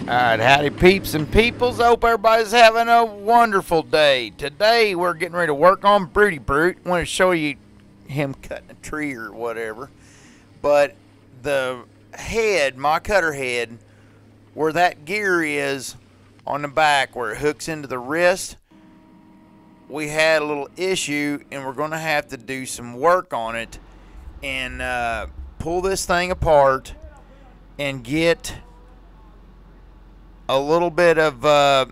Alright, howdy peeps and peoples. Hope everybody's having a wonderful day. Today we're getting ready to work on Broody Brute. I want to show you him cutting a tree or whatever. But the head, my cutter head, where that gear is on the back where it hooks into the wrist, we had a little issue and we're going to have to do some work on it and pull this thing apart and get a little bit of we're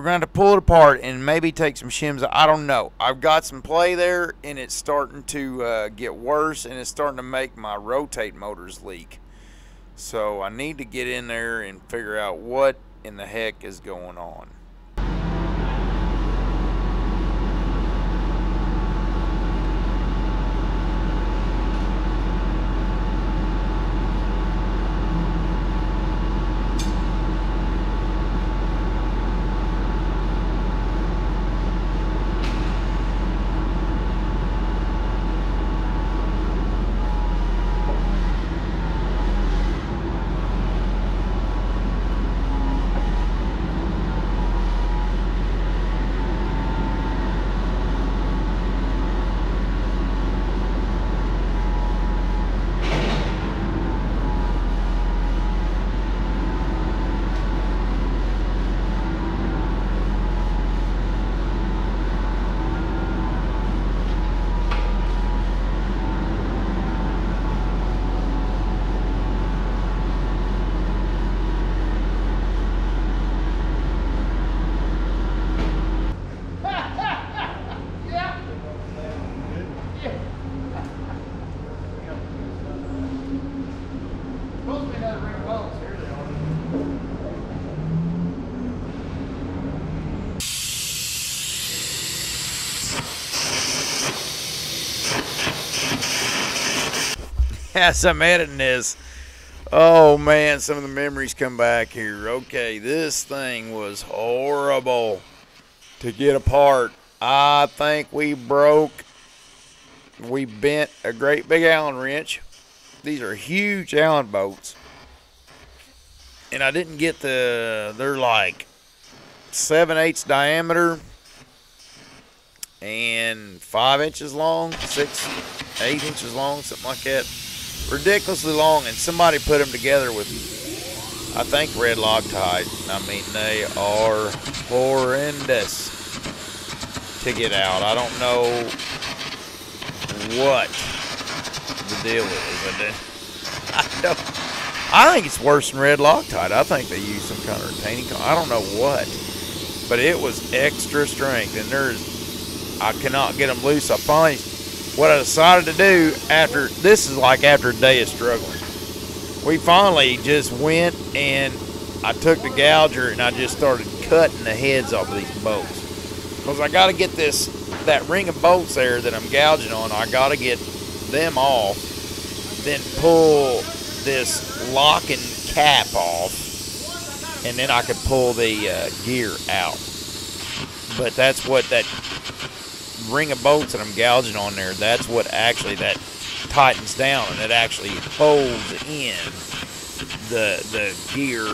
going to pull it apart and maybe take some shims. I don't know. I've got some play there and it's starting to get worse, and it's starting to make my rotate motors leak. So I need to get in there and figure out what in the heck is going on. As I'm editing this, oh man, some of the memories come back here. Okay, this thing was horrible to get apart. I think we bent a great big Allen wrench. These are huge Allen boats, and I didn't get they're like 7/8 diameter and 5 inches long, 8 inches long, something like that. Ridiculously long, and somebody put them together with, I think, red Loctite. I mean, they are horrendous to get out. I don't know what the deal is. I think it's worse than red Loctite. I think they use some kind of retaining. I don't know what, but it was extra strength, and I cannot get them loose. What I decided to do this is like after a day of struggling. We finally just went and I took the gouger and I just started cutting the heads off of these bolts. Because I got to get that ring of bolts there that I'm gouging on, I got to get them off, then pull this locking cap off, and then I could pull the gear out. But that's what that ring of bolts that I'm gouging on there, that's what actually that tightens down, and it actually holds in the gear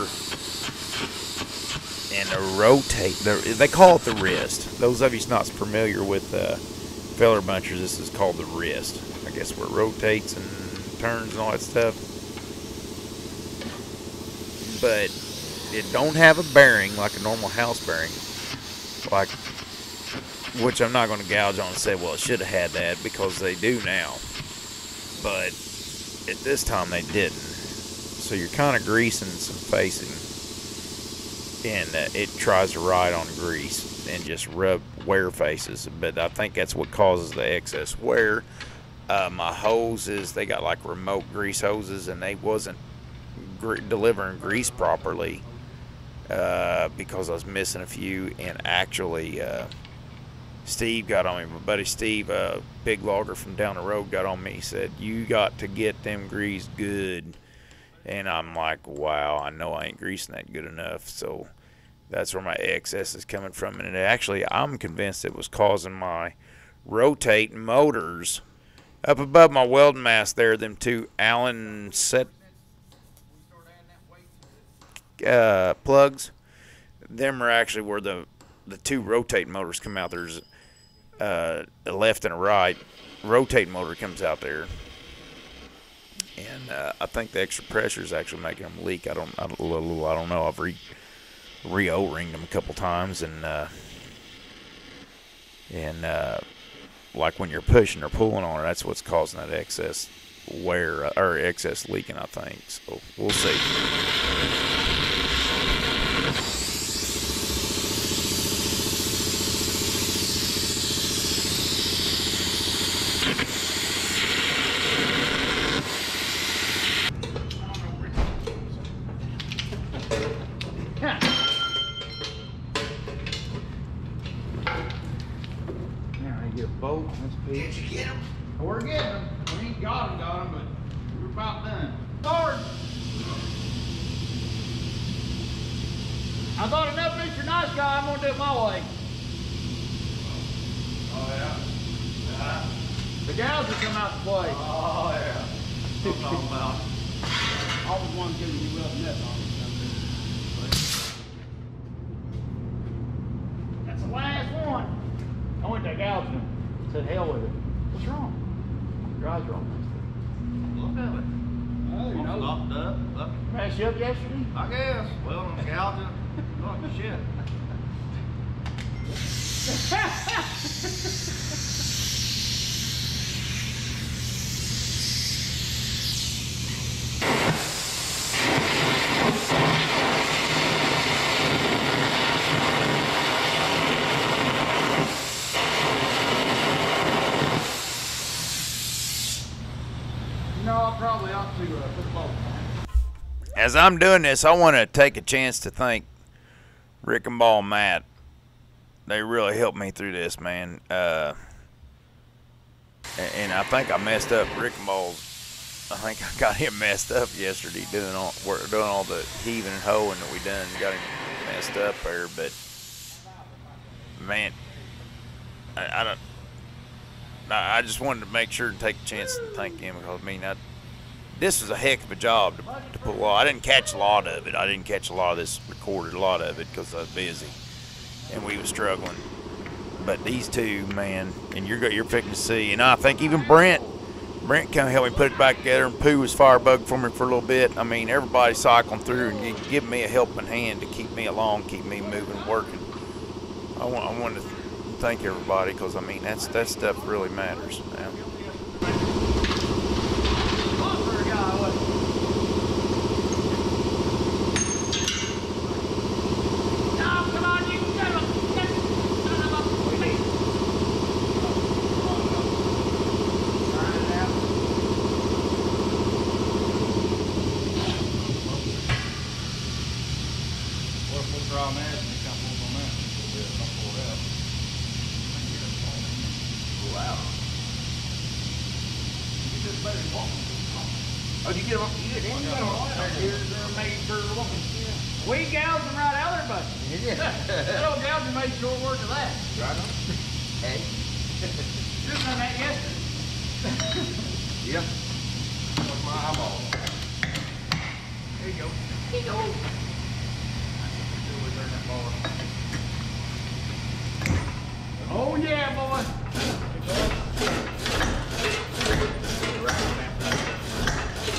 and the rotate. They call it the wrist. Those of you not familiar with feller bunchers, this is called the wrist. I guess where it rotates and turns and all that stuff. But it don't have a bearing like a normal house bearing, which I'm not going to gouge on and say, well, it should have had that, because they do now. But at this time, they didn't. So you're kind of greasing some facing, and it tries to ride on grease and just rub wear faces. But I think that's what causes the excess wear. My hoses, they got like remote grease hoses, and they wasn't delivering grease properly because I was missing a few, and actually Steve got on me. My buddy Steve, big logger from down the road, got on me. He said, you got to get them greased good. And I'm like, wow, I know I ain't greasing that good enough. So that's where my excess is coming from. And actually, I'm convinced it was causing my rotating motors up above my welding mast there, them two Allen set plugs. Them are actually where the two rotating motors come out. There's a left and a right. Rotating motor comes out there, and I think the extra pressure is actually making them leak. I don't know. I've re-O-ringed them a couple times, and like when you're pushing or pulling on it, that's what's causing that excess wear or excess leaking, I think. So we'll see. Bolt. Did you get them? We're getting them. We ain't got them, but we're about done. Lord! I thought enough Mr. Nice Guy, I'm gonna do it my way. Oh yeah? The gals will come out to play. Oh yeah. What I'm talking about. I was one giving you up net on it. That's the last one. I went to gouging him. Said, hell with it. What's wrong? Your eyes wrong. Look at it. Oh, you know. Locked up. Crashed you up yesterday? I guess. Well, I'm gouging. Oh, shit. No, I probably ought to put a bolt on. As I'm doing this, I want to take a chance to thank Rick and Ball and Matt. They really helped me through this, man. And I think I messed up Rick and Ball's. I think I got him messed up yesterday doing all the heaving and hoeing that we done. Got him messed up there, but man, I just wanted to make sure and take a chance and thank him, because I mean, this was a heck of a job to pull off. I didn't catch a lot of it. I didn't catch a lot of this, recorded a lot of it because I was busy and we was struggling. But these two, man, and you're fixing to see, and I think even Brent kind of helped me put it back together, and Pooh was firebug for me for a little bit. I mean, everybody cycling through and giving me a helping hand to keep me along, keep me moving, working. I want to thank everybody, because I mean that stuff really matters, man. Oh, did you get them? You got them all out here. They're made for walking. Yeah. We gouged them right out there, buddy. That old gouger made short work of that. Right on. Hey. Just done that yesterday. Yep. That's my eyeball. There you go. There you go. Oh, yeah, boy.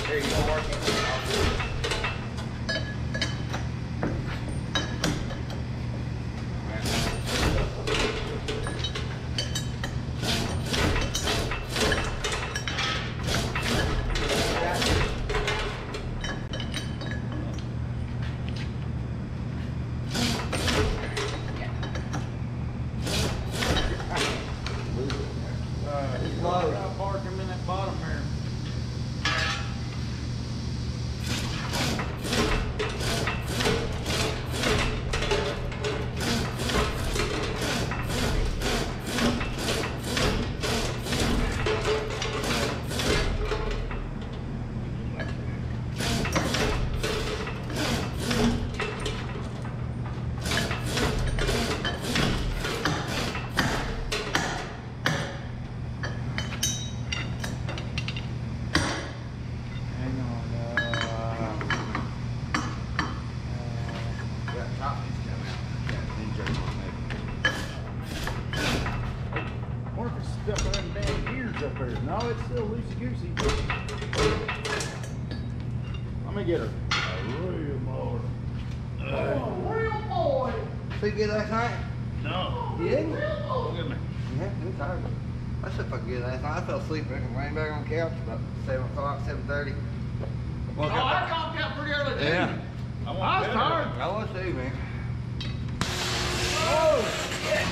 There you go, Marky. No, it's still loosey-goosey. Let me get her. A real boy. Oh, real boy. Sleep good last night? No. You didn't? Look at me. Yeah, I'm tired. I slept fucking good last night. I fell asleep and laying back on the couch about 7 o'clock, 7:30. Oh, I conked out pretty early, too. Yeah. I was tired. I was too, man. Oh, shit.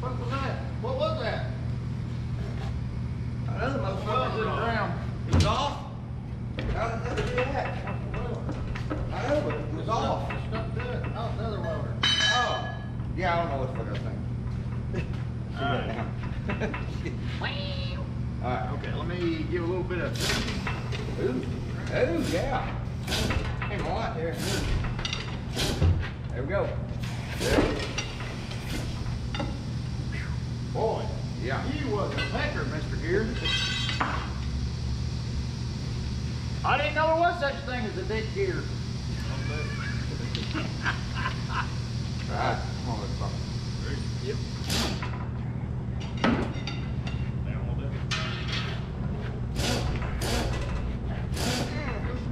What was that? What was that? Another motherfucker To the ground. It was off. How did that do that? I know, but it was off. Stuck to it. Oh, another welder. Oh. Yeah, I don't know what the fuck I was thinking. Alright. Alright. Okay, let me give a little bit of. Ooh. Ooh, yeah. Ain't a lot there. There we go. There. Boy, Yeah. he was a pecker, Mr. Gear. I didn't know there was such a thing as a dick gear. Alright. Come on, let's fuck. Yep.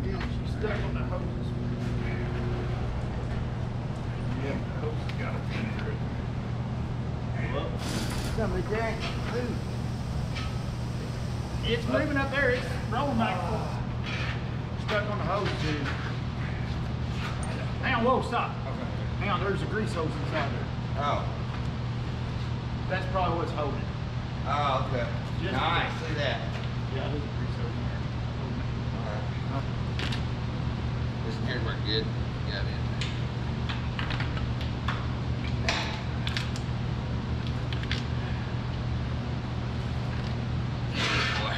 She's stuck on the hoses. Yeah, the hoses got it. Somebody dang. It's moving up there. It's rolling back and forth. Stuck on the hose too. Hang on, whoa, stop. Okay. Hang on, there's a grease hose inside there. Oh. That's probably what's holding it. Oh, okay. Just- Nice. See that. Yeah, there's a grease hose in there. Alright. This in here work good. Yeah, it is. Boy.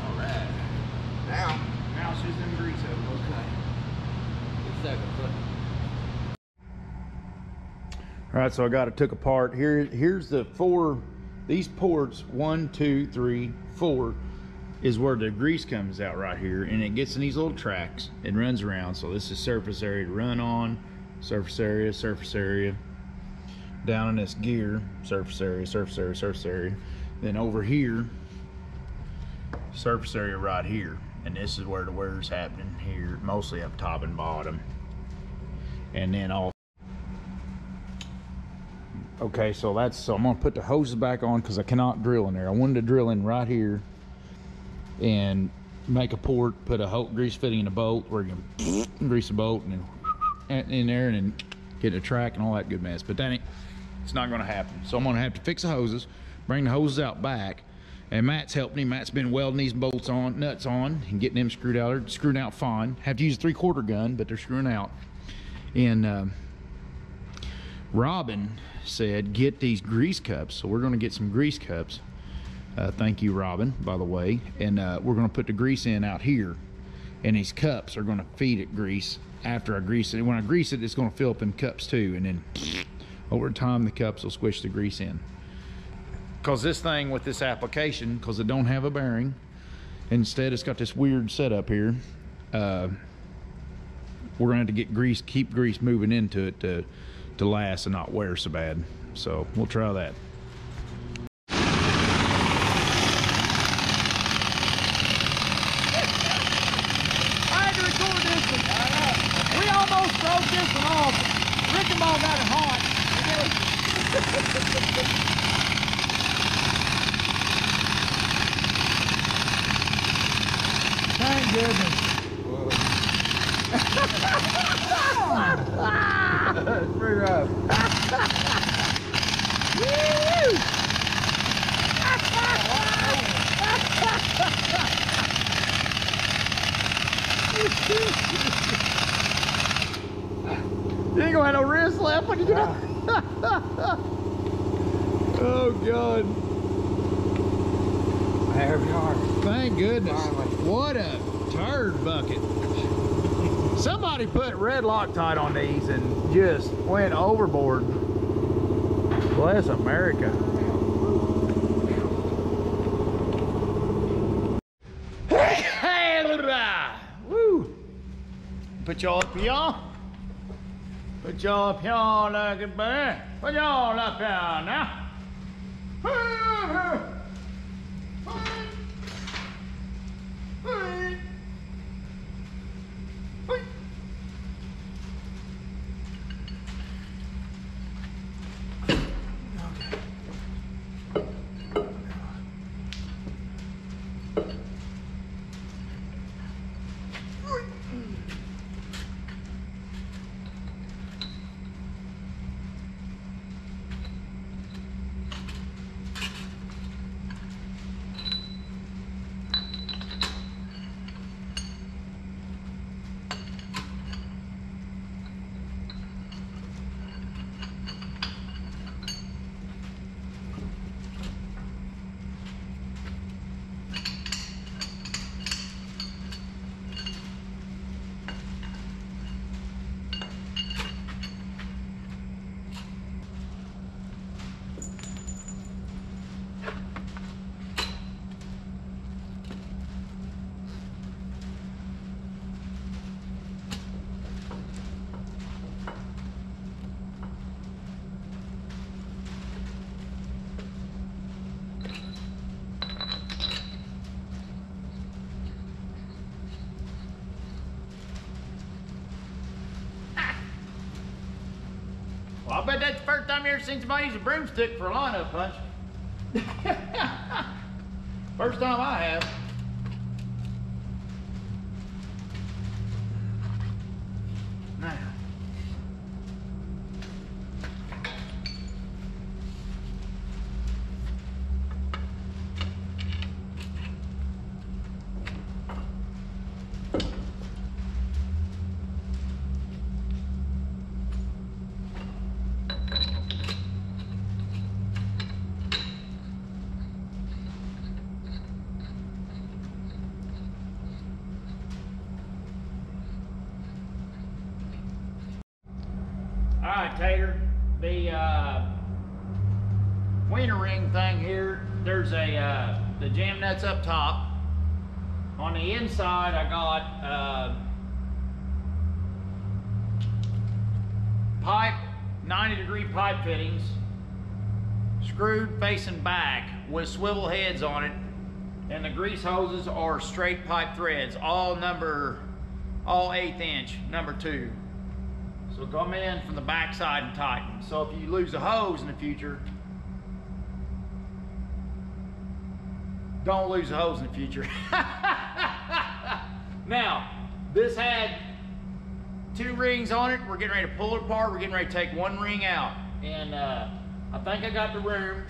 Alright. Now. Now she's in grease hose. Okay. 2 seconds. Look. All right, so I got it took apart. Here's the four, these ports, 1, 2, 3, 4, is where the grease comes out right here, and it gets in these little tracks and runs around. So this is surface area to run on, surface area, down in this gear, surface area. Then over here, surface area right here. And this is where the wear's happening here, mostly up top and bottom. And then all. Okay, so I'm gonna put the hoses back on because I cannot drill in there. I wanted to drill in right here and make a port, put a grease fitting in a bolt where you can grease the bolt and then in there and then get a track and all that good mess. But that ain't, it's not gonna happen. So I'm gonna have to fix the hoses, bring the hoses out back, and Matt's helping me. Matt's been welding these bolts on, nuts on, and getting them screwed out. They're screwing out fine. Have to use a 3/4 gun, but they're screwing out. And Robin said get these grease cups, so we're going to get some grease cups. Thank you, Robin, by the way. And we're going to put the grease in out here, and these cups are going to feed it grease after I grease it. When I grease it, it's going to fill up in cups too, and then over time the cups will squish the grease in. Because this thing with this application, because it don't have a bearing, instead it's got this weird setup here, we're going to have to get grease, keep grease moving into it to last and not wear so bad. So we'll try that. I had to record this one. We almost broke this one off. Rick and Ball got it hot. Thank goodness. It's pretty rough. You ain't gonna have no wrist left when you get out. Oh God. There we are. Thank goodness. Finally. What a turd bucket. Somebody put red Loctite on these and just went overboard. Bless America. Woo! Put y'all up here. Put y'all up here like a bear. Put y'all up here now. Well, I bet that's the first time you ever seen somebody use a broomstick for a lineup punch. First time I have. Now. All right, Tater, the wiener ring thing here, there's a the jam nuts up top. On the inside, I got pipe, 90-degree pipe fittings, screwed facing back with swivel heads on it, and the grease hoses are straight pipe threads, all 1/8 inch, number 2. So come in from the back side and tighten. So if you lose a hose in the future, don't lose a hose in the future. Now, this had 2 rings on it. We're getting ready to pull it apart. We're getting ready to take 1 ring out. And I think I got the room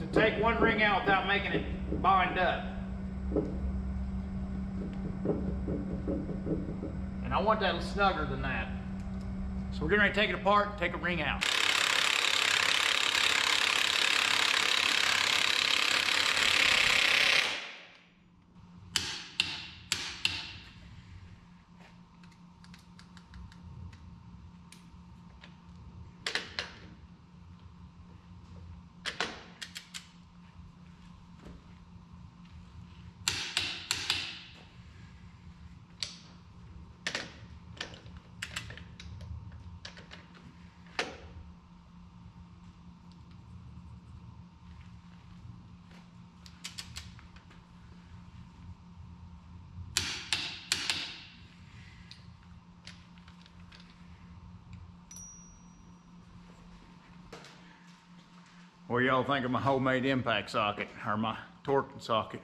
to take 1 ring out without making it bind up. And I want that snugger than that. So we're getting ready to take it apart and take a ring out. What do y'all think of my homemade impact socket, or my torque socket?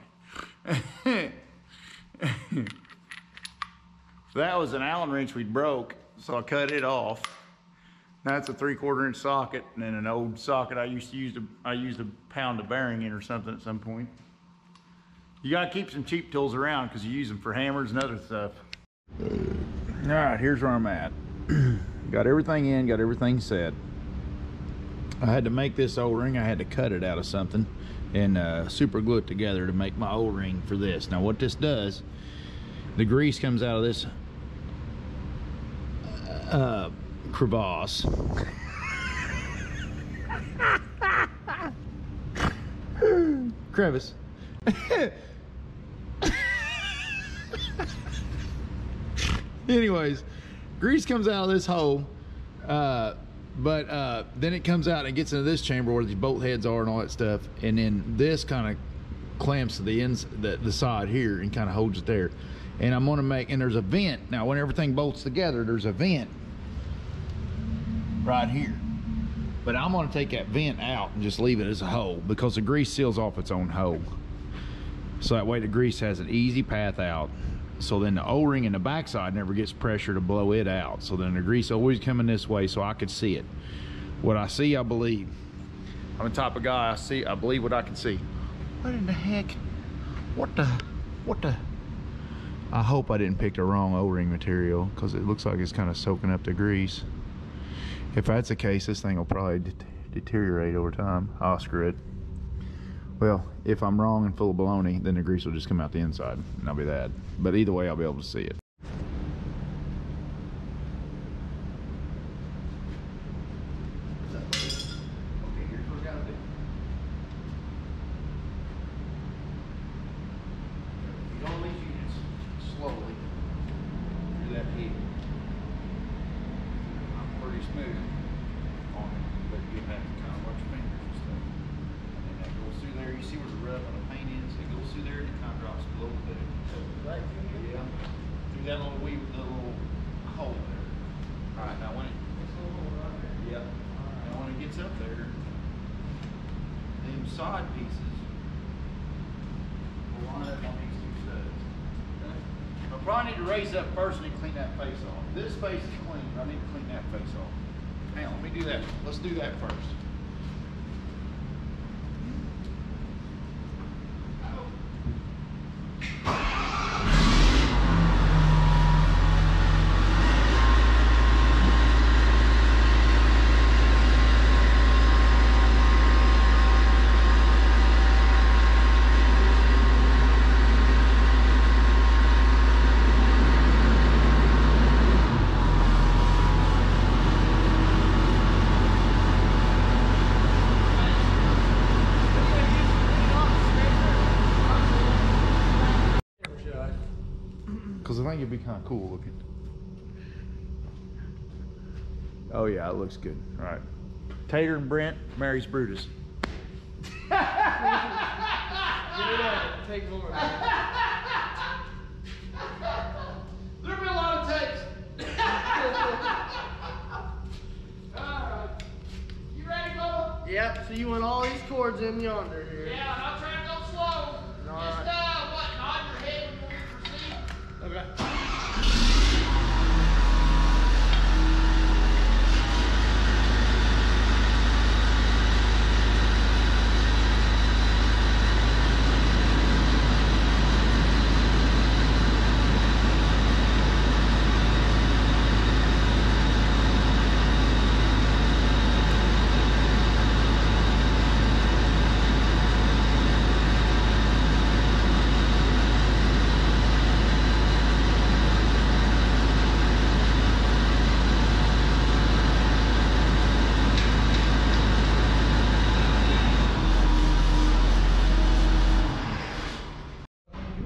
That was an Allen wrench we broke, so I cut it off. That's a 3/4 inch socket, and then an old socket I used to pound a bearing in or something at some point. You gotta keep some cheap tools around because you use them for hammers and other stuff. All right, here's where I'm at. Got everything in, got everything set. I had to make this O-ring. I had to cut it out of something and super glue it together to make my O-ring for this. Now what this does, the grease comes out of this crevasse. Crevice. Anyways, grease comes out of this hole, but then it comes out and gets into this chamber where these bolt heads are and all that stuff, and then this kind of clamps to the side here and kind of holds it there. And I'm gonna make, and there's a vent. Now when everything bolts together, there's a vent right here. But I'm gonna take that vent out and just leave it as a hole, because the grease seals off its own hole. So that way the grease has an easy path out. So then the O-ring in the backside never gets pressure to blow it out. So then the grease always coming this way so I could see it. What I see, I believe. I'm the type of guy, I believe what I can see. What in the heck? What the? I hope I didn't pick the wrong O-ring material, because it looks like it's kind of soaking up the grease. If that's the case, this thing will probably deteriorate over time. I'll screw it. Well, if I'm wrong and full of baloney, then the grease will just come out the inside, and I'll be that. But either way, I'll be able to see it. Okay, here's what we gotta do. You don't these units slowly through that heat. I'm pretty smooth on it, but you have to kind of watch your fingers and stuff. And then that goes through there. You see where the rub on the paint is? It goes through there and it kind of drops a little bit. Right through here? Yeah. Through that little little hole there. Alright, now when it gets a little right there. Yep. And when it gets up there, them side pieces will line up on these two studs. I probably need to raise up first and clean that face off. This face is clean, but I need to clean that face off. Hang on, let me do that. Let's do that first. Because I think it'd be kind of cool looking. Oh yeah, it looks good. All right. Tater and Brent marries Brutus. Get it out. Take more. There'll be a lot of takes. Alright. You ready, Bubba? Yep, so you want all these cords in yonder here. Yeah, I'm not trying to go slow. Alright. Just nod your head when we proceed. Okay.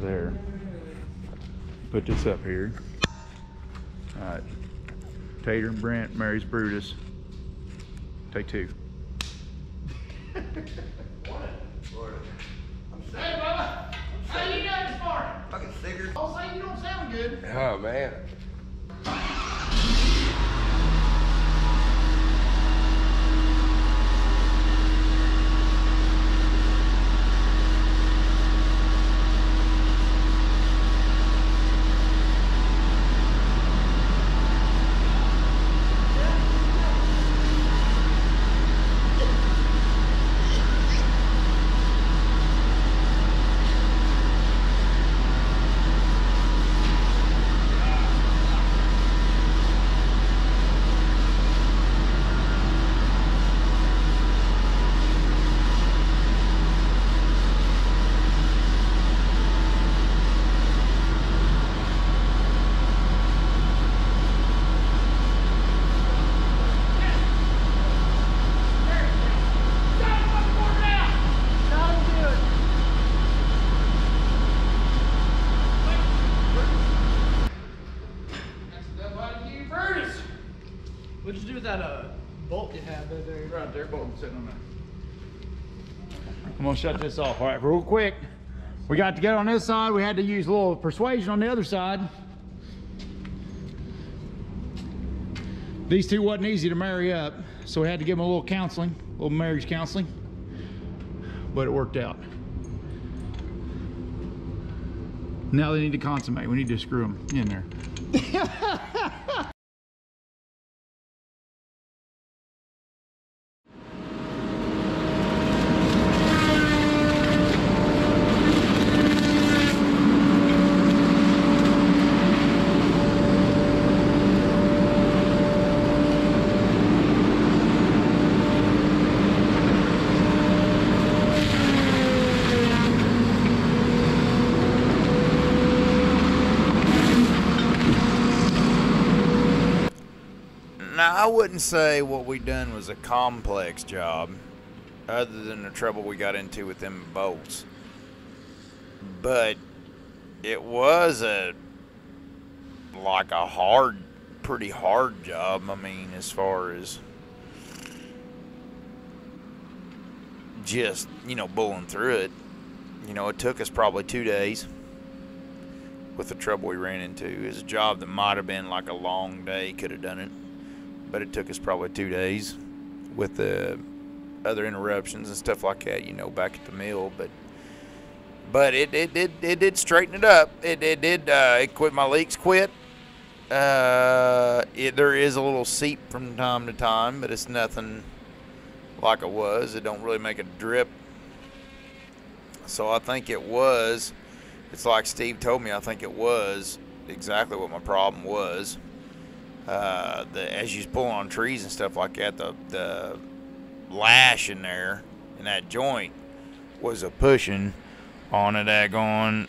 There. Put this up here. All right. Tater and Brent marries Brutus. Take two. Hey, Bubba. How you doing this morning? Fucking figured. I'll say you don't sound good. Oh man. that bolt you have there? Right there, bolt sitting on there. I'm gonna shut this off, all right, real quick. We got to get on this side. We had to use a little persuasion on the other side. These two wasn't easy to marry up, so we had to give them a little counseling, a little marriage counseling, but it worked out. Now they need to consummate. We need to screw them in there. Now, I wouldn't say what we done was a complex job, other than the trouble we got into with them bolts. But it was like a pretty hard job. I mean, as far as just, bulling through it. It took us probably 2 days with the trouble we ran into. It was a job that might have been like a long day, could have done it. But it took us probably 2 days with the other interruptions and stuff like that, back at the mill. But it did straighten it up. It did. It quit. My leaks quit. There is a little seep from time to time, but it's nothing like it was. It don't really make a drip. So I think it's like Steve told me, I think it was exactly what my problem was. As you pull on trees and stuff like that, the lash in there in that joint was a pushing on a daggone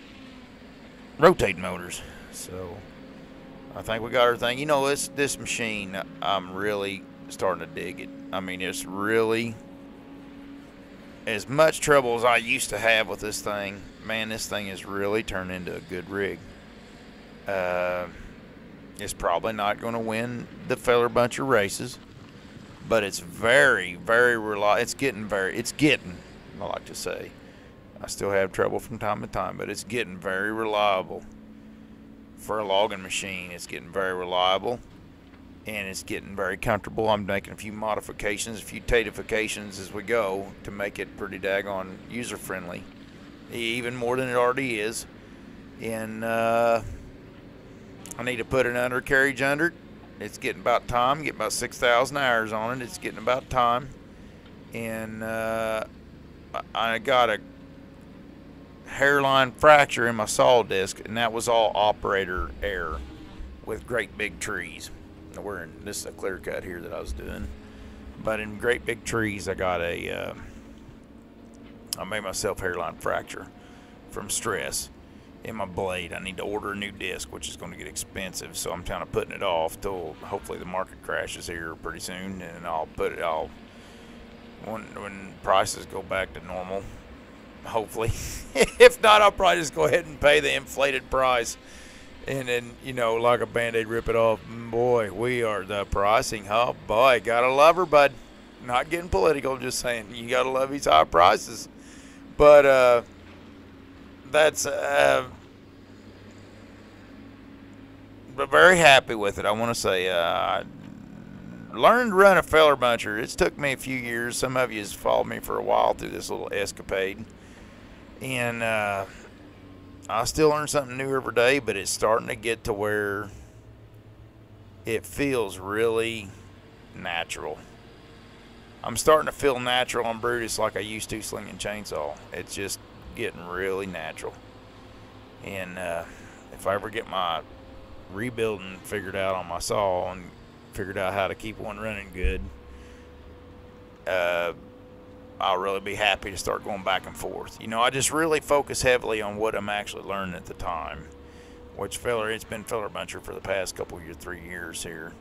rotating motors. So I think we got everything. This machine, I'm really starting to dig it. I mean, it's really as much trouble as I used to have with this thing. Man, this thing has really turned into a good rig. It's probably not going to win the Feller Buncher races, but it's very, very reliable. It's getting, I like to say. I still have trouble from time to time, but it's getting very reliable. For a logging machine, it's getting very reliable, and it's getting very comfortable. I'm making a few modifications, a few tatifications as we go to make it pretty daggone user-friendly, even more than it already is. And, I need to put an undercarriage under it. It's getting about time. Get about 6,000 hours on it. It's getting about time. And I got a hairline fracture in my saw disc, and that was all operator error with great big trees. Now this is a clear cut here that I was doing. But in great big trees, I made myself hairline fracture from stress in my blade. I need to order a new disc, which is going to get expensive, so I'm kind of putting it off till hopefully the market crashes here pretty soon, and I'll put it all when prices go back to normal, hopefully. If not, I'll probably just go ahead and pay the inflated price, and then like a band-aid, rip it off. Boy, we are the pricing. Oh boy, gotta love her, bud. Not getting political, just saying you gotta love these high prices. But that's but very happy with it. I want to say I learned to run a Feller Buncher. It's took me a few years. Some of you has followed me for a while through this little escapade, and I still learn something new every day, but it's starting to get to where it feels really natural. I'm starting to feel natural on Brutus like I used to slinging chainsaw. It's just getting really natural. And if I ever get my rebuilding figured out on my saw and figured out how to keep one running good, I'll really be happy to start going back and forth. I just really focus heavily on what I'm actually learning at the time, which it's been Feller Buncher for the past couple years, 3 years here,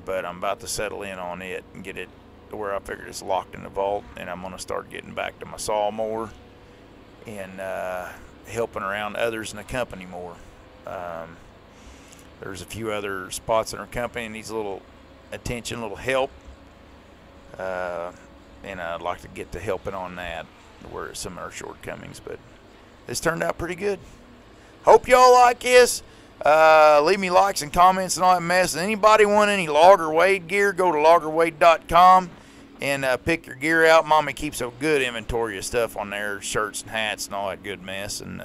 but I'm about to settle in on it and get it to where I figured it's locked in the vault, and I'm going to start getting back to my saw more and helping around others in the company more. There's a few other spots in our company, and these little attention, a little help. And I'd like to get to helping on that, where some of our shortcomings. But this turned out pretty good. Hope y'all like this. Leave me likes and comments and all that mess. Anybody want any Logger Wade gear, go to loggerwade.com and pick your gear out. Mommy keeps a good inventory of stuff on there, shirts and hats and all that good mess. And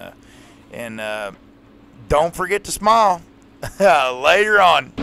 don't forget to smile. Later on.